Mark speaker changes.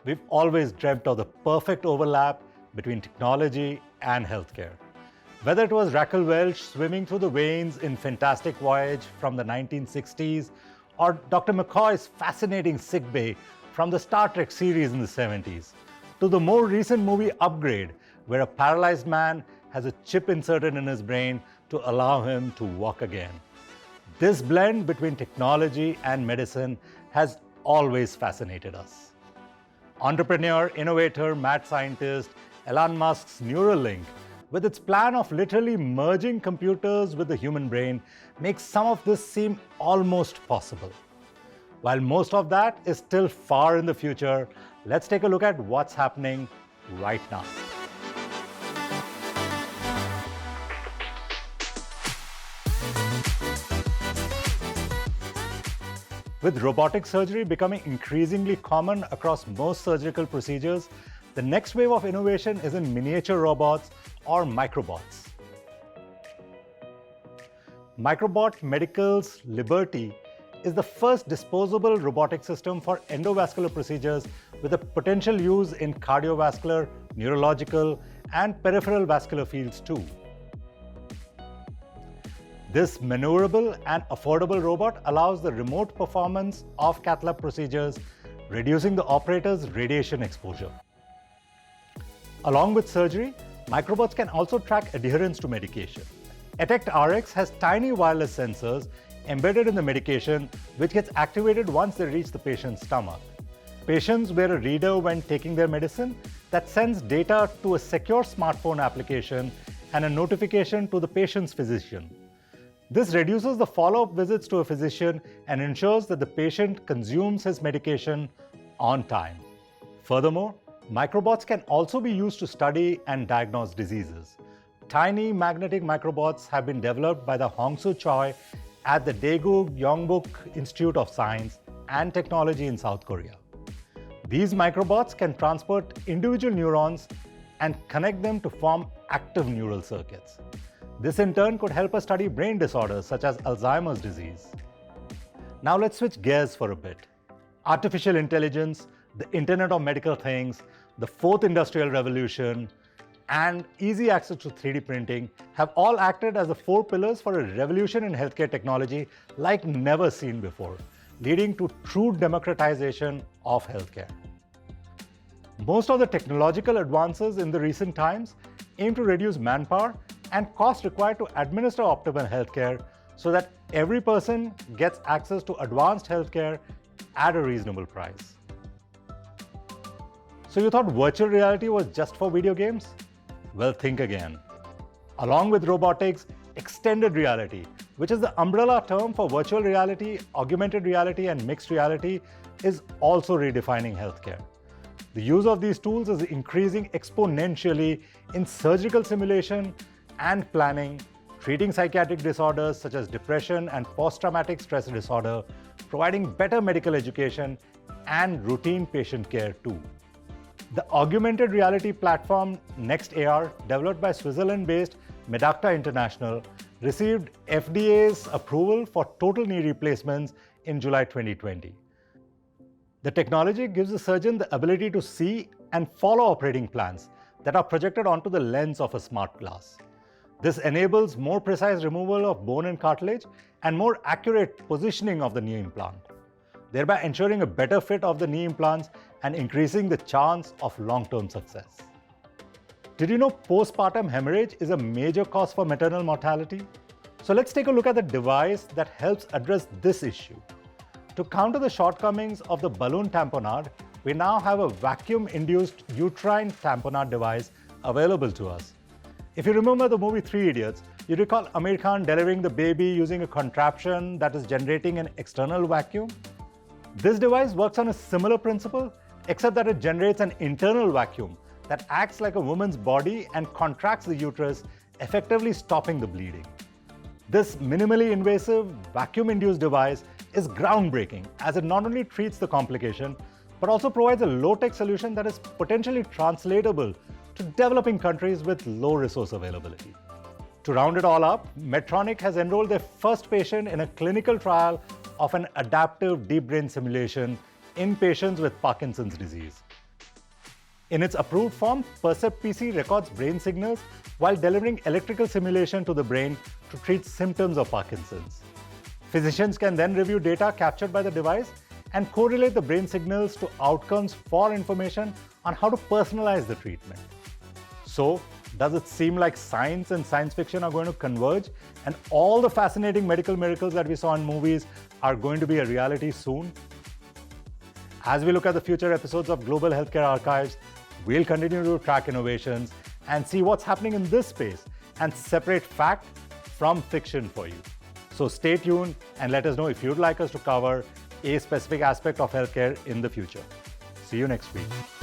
Speaker 1: We've always dreamt of the perfect overlap between technology and healthcare. Whether it was Raquel Welch swimming through the veins in Fantastic Voyage from the 1960s, or Dr. McCoy's fascinating sickbay from the Star Trek series in the 70s, to the more recent movie Upgrade, where a paralyzed man has a chip inserted in his brain to allow him to walk again. This blend between technology and medicine has always fascinated us. Entrepreneur, innovator, mad scientist Elon Musk's Neuralink, with its plan of literally merging computers with the human brain, makes some of this seem almost possible. While most of that is still far in the future, let's take a look at what's happening right now. With robotic surgery becoming increasingly common across most surgical procedures, the next wave of innovation is in miniature robots or microbots. Microbot Medical's Liberty is the first disposable robotic system for endovascular procedures with a potential use in cardiovascular, neurological, and peripheral vascular fields too. This maneuverable and affordable robot allows the remote performance of cath lab procedures, reducing the operator's radiation exposure. Along with surgery, microbots can also track adherence to medication. Attect RX has tiny wireless sensors embedded in the medication, which gets activated once they reach the patient's stomach. Patients wear a reader when taking their medicine that sends data to a secure smartphone application and a notification to the patient's physician. This reduces the follow-up visits to a physician and ensures that the patient consumes his medication on time. Furthermore, microbots can also be used to study and diagnose diseases. Tiny magnetic microbots have been developed by the Hong-Soo Choi at the Daegu Yongbuk Institute of Science and Technology in South Korea. These microbots can transport individual neurons and connect them to form active neural circuits. This in turn could help us study brain disorders such as Alzheimer's disease. Now let's switch gears for a bit. Artificial intelligence, the Internet of Medical Things, the fourth industrial revolution, and easy access to 3D printing have all acted as the four pillars for a revolution in healthcare technology like never seen before, leading to true democratization of healthcare. Most of the technological advances in the recent times aim to reduce manpower and cost required to administer optimal healthcare so that every person gets access to advanced healthcare at a reasonable price. So you thought virtual reality was just for video games? Well, think again. Along with robotics, extended reality, which is the umbrella term for virtual reality, augmented reality, and mixed reality, is also redefining healthcare. The use of these tools is increasing exponentially in surgical simulation and planning, treating psychiatric disorders such as depression and post-traumatic stress disorder, providing better medical education and routine patient care too. The augmented reality platform NextAR, developed by Switzerland-based Medacta International, received FDA's approval for total knee replacements in July 2020. The technology gives the surgeon the ability to see and follow operating plans that are projected onto the lens of a smart glass. This enables more precise removal of bone and cartilage and more accurate positioning of the knee implant, thereby ensuring a better fit of the knee implants and increasing the chance of long-term success. Did you know postpartum hemorrhage is a major cause for maternal mortality? So let's take a look at the device that helps address this issue. To counter the shortcomings of the balloon tamponade, we now have a vacuum-induced uterine tamponade device available to us. If you remember the movie Three Idiots, you recall Amir Khan delivering the baby using a contraption that is generating an external vacuum? This device works on a similar principle, except that it generates an internal vacuum that acts like a woman's body and contracts the uterus, effectively stopping the bleeding. This minimally invasive vacuum-induced device is groundbreaking as it not only treats the complication, but also provides a low-tech solution that is potentially translatable to developing countries with low resource availability. To round it all up, Medtronic has enrolled their first patient in a clinical trial of an adaptive deep brain simulation in patients with Parkinson's disease. In its approved form, Percept PC records brain signals while delivering electrical simulation to the brain to treat symptoms of Parkinson's. Physicians can then review data captured by the device and correlate the brain signals to outcomes for information on how to personalize the treatment. So, does it seem like science and science fiction are going to converge and all the fascinating medical miracles that we saw in movies are going to be a reality soon? As we look at the future episodes of Global Healthcare Archives, we'll continue to track innovations and see what's happening in this space and separate fact from fiction for you. So stay tuned and let us know if you'd like us to cover a specific aspect of healthcare in the future. See you next week.